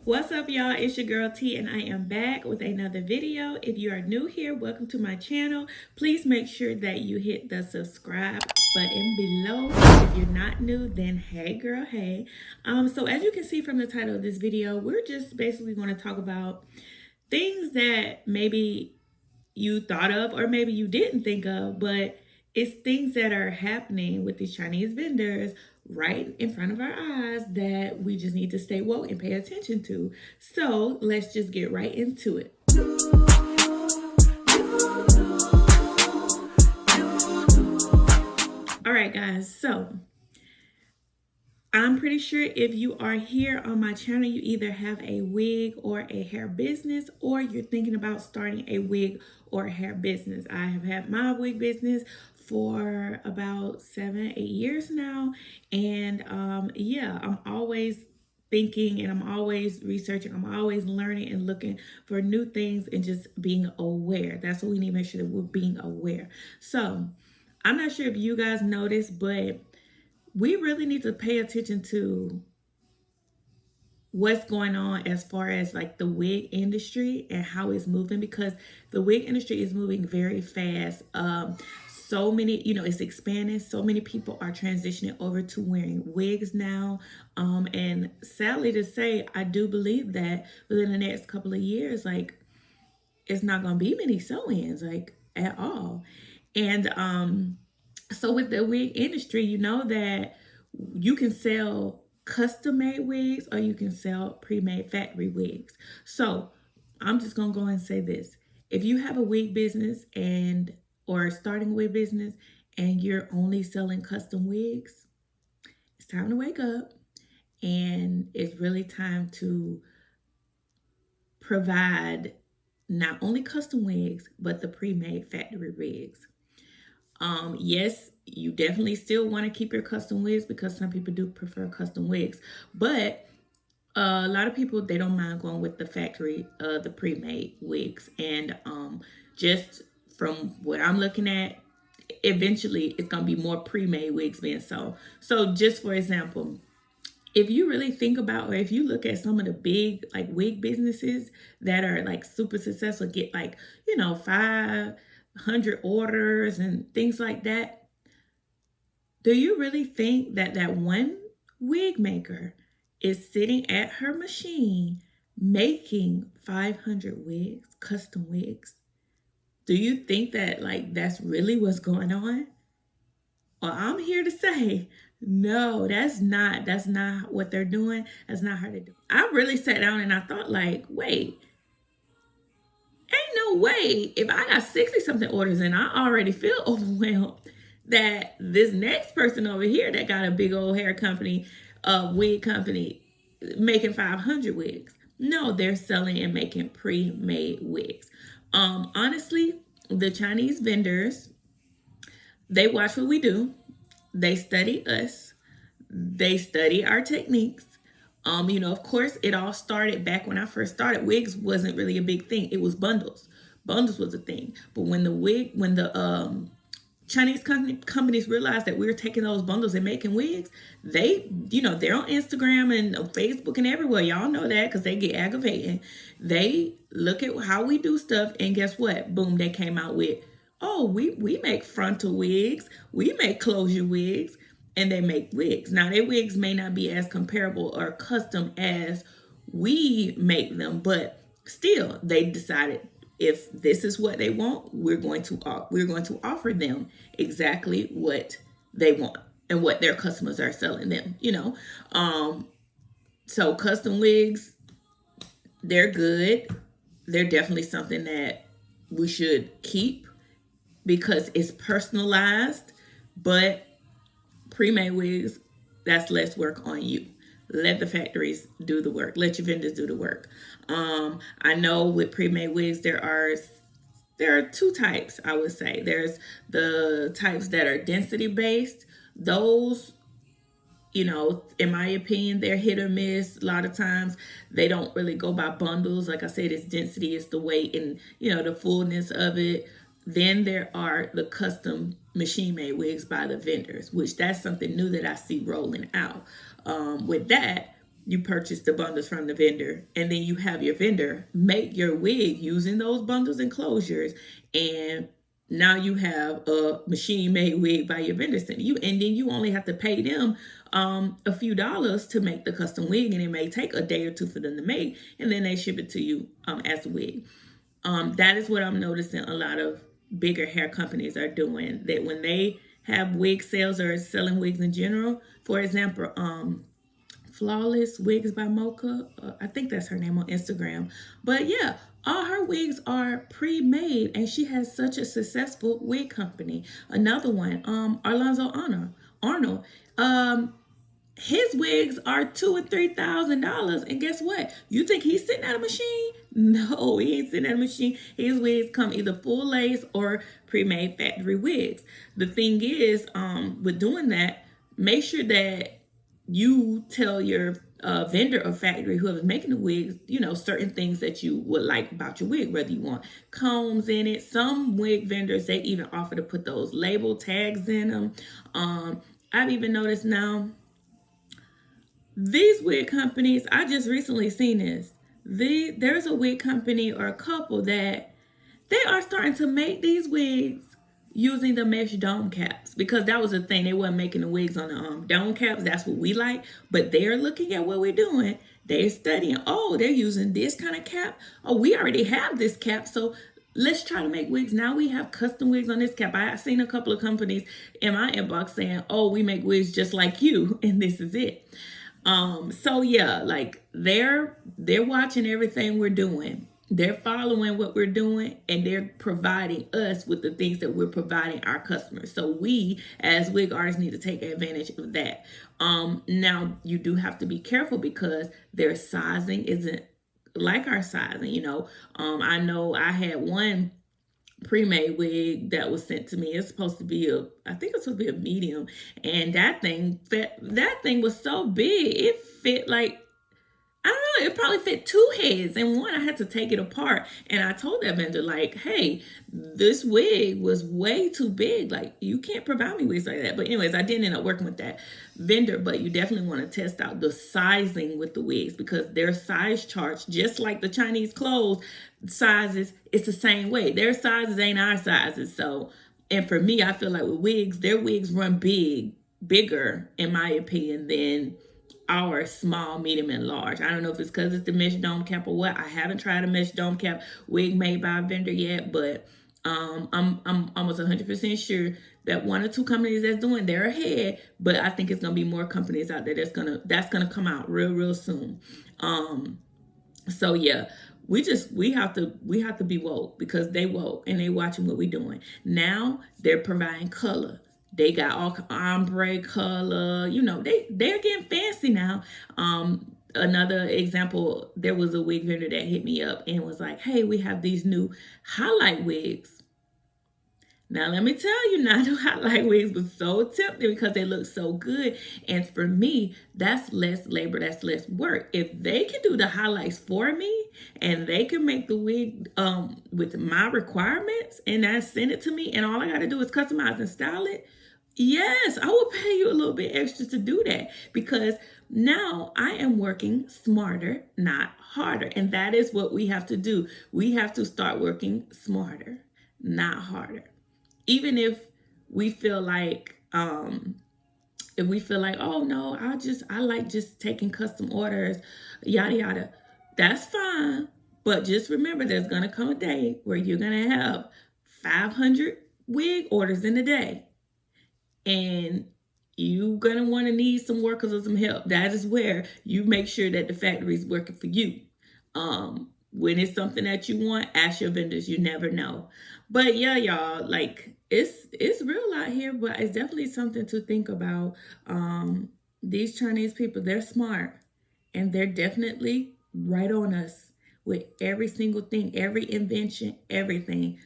What's up, y'all? It's your girl T, and I am back with another video. If you are new here, welcome to my channel. Please make sure that you hit the subscribe button below. If you're not new, then hey girl, hey. So as you can see from the title of this video, we're just basically going to talk about things that maybe you thought of or maybe you didn't think of, but it's things that are happening with these Chinese vendors right in front of our eyes that we just need to stay woke and pay attention to. So let's just get right into it. All right, guys, so I'm pretty sure if you are here on my channel, you either have a wig or a hair business, or you're thinking about starting a wig or hair business. I have had my wig business for about 7-8 years now. And yeah, I'm always thinking and I'm always researching. I'm always learning and looking for new things and just being aware. That's what we need to make sure that we're being aware. So I'm not sure if you guys noticed, but we really need to pay attention to what's going on as far as like the wig industry and how it's moving, because the wig industry is moving very fast. So many, it's expanding. So many people are transitioning over to wearing wigs now. And sadly to say, I do believe that within the next couple of years, like it's not going to be many sew-ins like at all. And so with the wig industry, you know that you can sell custom-made wigs or you can sell pre-made factory wigs. So I'm just gonna go and say this. If you have a wig business or starting a wig business and you're only selling custom wigs, it's time to wake up, and it's really time to provide not only custom wigs, but the pre-made factory wigs. Yes, you definitely still want to keep your custom wigs because some people do prefer custom wigs, but a lot of people, they don't mind going with the factory, the pre-made wigs. And just from what I'm looking at, eventually it's going to be more pre-made wigs being sold. So just for example, if you really think about, or if you look at some of the big like wig businesses that are like super successful, get like, 500 orders and things like that. Do you really think that that one wig maker is sitting at her machine making 500 wigs, custom wigs? Do you think that like that's really what's going on? Well, I'm here to say, no, that's not what they're doing. That's not how they do. I really sat down and I thought like, wait, ain't no way if I got 60 something orders and I already feel overwhelmed that this next person over here that got a big old hair company, wig company, making 500 wigs. No, they're selling and making pre-made wigs. Honestly, the Chinese vendors, they watch what we do. They study us. They study our techniques. Of course, it all started back when I first started. Wigs wasn't really a big thing. It was bundles. Bundles was a thing. But when the Chinese companies realized that we were taking those bundles and making wigs, they're on Instagram and Facebook and everywhere. Y'all know that because they get aggravating. They look at how we do stuff, and guess what? Boom, they came out with, oh, we make frontal wigs, we make closure wigs, and they make wigs. Now, their wigs may not be as comparable or custom as we make them, but still, they decided if this is what they want, we're going to offer them exactly what they want and what their customers are selling them. So custom wigs, they're good. They're definitely something that we should keep because it's personalized. But pre-made wigs, that's less work on you. Let the factories do the work. Let your vendors do the work. I know with pre-made wigs, there are two types, I would say. There's the types that are density based. Those, in my opinion, they're hit or miss. A lot of times they don't really go by bundles. Like I said, it's density, it's the weight and, the fullness of it. Then there are the custom machine made wigs by the vendors, which that's something new that I see rolling out. With that, you purchase the bundles from the vendor, and then you have your vendor make your wig using those bundles and closures, and now you have a machine made wig by your vendor sending you, and then you only have to pay them a few dollars to make the custom wig, and it may take a day or two for them to make, and then they ship it to you as a wig. That is what I'm noticing a lot of bigger hair companies are doing, that when they have wig sales or selling wigs in general. For example, Flawless Wigs by Mocha. I think that's her name on Instagram. But yeah, all her wigs are pre-made, and she has such a successful wig company. Another one, Arlonzo Arnold. His wigs are $2,000 and $3,000, and guess what? You think he's sitting at a machine? No, he ain't sitting at a machine. His wigs come either full lace or pre-made factory wigs. The thing is, with doing that, make sure that you tell your vendor or factory, whoever's making the wigs, certain things that you would like about your wig, whether you want combs in it. Some wig vendors, they even offer to put those label tags in them. I've even noticed now, these wig companies, I just recently seen this. There's a wig company or a couple that they are starting to make these wigs using the mesh dome caps, because that was the thing. They weren't making the wigs on the dome caps. That's what we like. But they're looking at what we're doing. They're studying. Oh, they're using this kind of cap. Oh, we already have this cap. So let's try to make wigs. Now we have custom wigs on this cap. I've seen a couple of companies in my inbox saying, oh, we make wigs just like you, and this is it. So yeah, like they're watching everything we're doing. They're following what we're doing, and they're providing us with the things that we're providing our customers. So we, as wig artists, need to take advantage of that. Now you do have to be careful, because their sizing isn't like our sizing. I know I had one pre-made wig that was sent to me. It's supposed to be I think it's supposed to be a medium, and that thing was so big, it fit like, I don't know, it probably fit two heads in one. I had to take it apart, and I told that vendor, like, hey, this wig was way too big. Like, you can't provide me wigs like that. But anyways, I didn't end up working with that vendor, but you definitely want to test out the sizing with the wigs, because their size charts, just like the Chinese clothes sizes, it's the same way. Their sizes ain't our sizes. So, and for me, I feel like with wigs, their wigs run bigger, in my opinion, than our small, medium, and large. I don't know if it's because it's the mesh dome cap or what. I haven't tried a mesh dome cap wig made by a vendor yet, but I'm almost 100% sure that one or two companies that's doing, they're ahead. But I think it's gonna be more companies out there that's gonna come out real soon. So yeah, we have to be woke, because they woke and they watching what we doing. Now they're providing color. They got all ombre color. They're getting fancy now. Another example, there was a wig vendor that hit me up and was like, hey, we have these new highlight wigs. Now, let me tell you, now the highlight wigs was so tempting because they look so good. And for me, that's less labor, that's less work. If they can do the highlights for me, and they can make the wig with my requirements, and I send it to me, and all I got to do is customize and style it, yes, I will pay you a little bit extra to do that, because now I am working smarter, not harder. And that is what we have to do. We have to start working smarter, not harder. Even if we feel like, oh no, I like just taking custom orders, yada yada, that's fine. But just remember, there's gonna come a day where you're gonna have 500 wig orders in a day, and you're gonna want to need some workers or some help. That is where you make sure that the factory is working for you. When it's something that you want, ask your vendors. You never know. But yeah, y'all, like it's real out here, but it's definitely something to think about. These Chinese people, they're smart, and they're definitely right on us with every single thing, every invention, everything.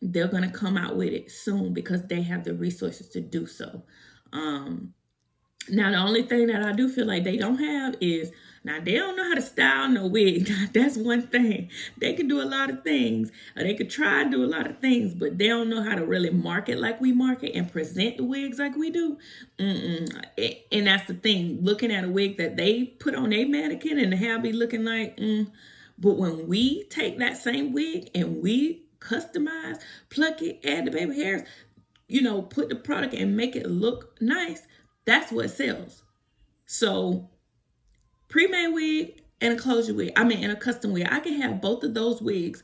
They're gonna come out with it soon, because they have the resources to do so. Now, the only thing that I do feel like they don't have is, now they don't know how to style no wig. That's one thing. They can do a lot of things, or they could try and do a lot of things, but they don't know how to really market like we market and present the wigs like we do. And that's the thing. Looking at a wig that they put on a mannequin and the hair be looking like, but when we take that same wig and we customize, pluck it, add the baby hairs, put the product and make it look nice, that's what sells. So, pre-made wig and a closure wig, and a custom wig. I can have both of those wigs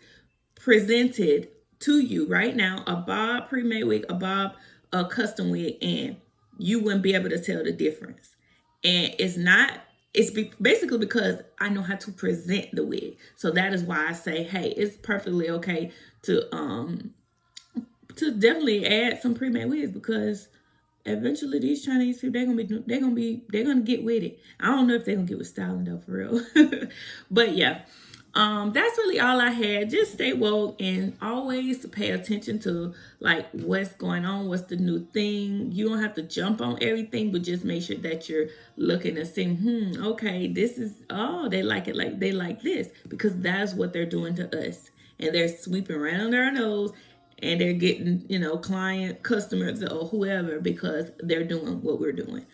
presented to you right now, a bob pre-made wig, a custom wig, and you wouldn't be able to tell the difference. And it's basically because I know how to present the wig. So that is why I say, hey, it's perfectly okay to definitely add some pre-made wigs, because eventually these Chinese people, they're gonna get with it. I don't know if they're gonna get with styling though, for real. But yeah, that's really all I had. Just stay woke and always pay attention to like what's going on, what's the new thing. You don't have to jump on everything, but just make sure that you're looking and saying, okay, this is, oh, they like it, like they like this, because that's what they're doing to us. And they're sweeping right under our nose, and they're getting, client, customers, or whoever, because they're doing what we're doing.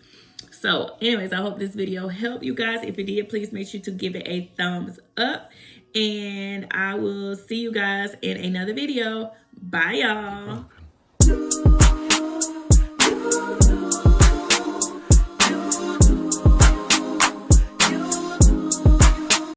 So anyways, I hope this video helped you guys. If it did, please make sure to give it a thumbs up, and I will see you guys in another video. Bye, y'all.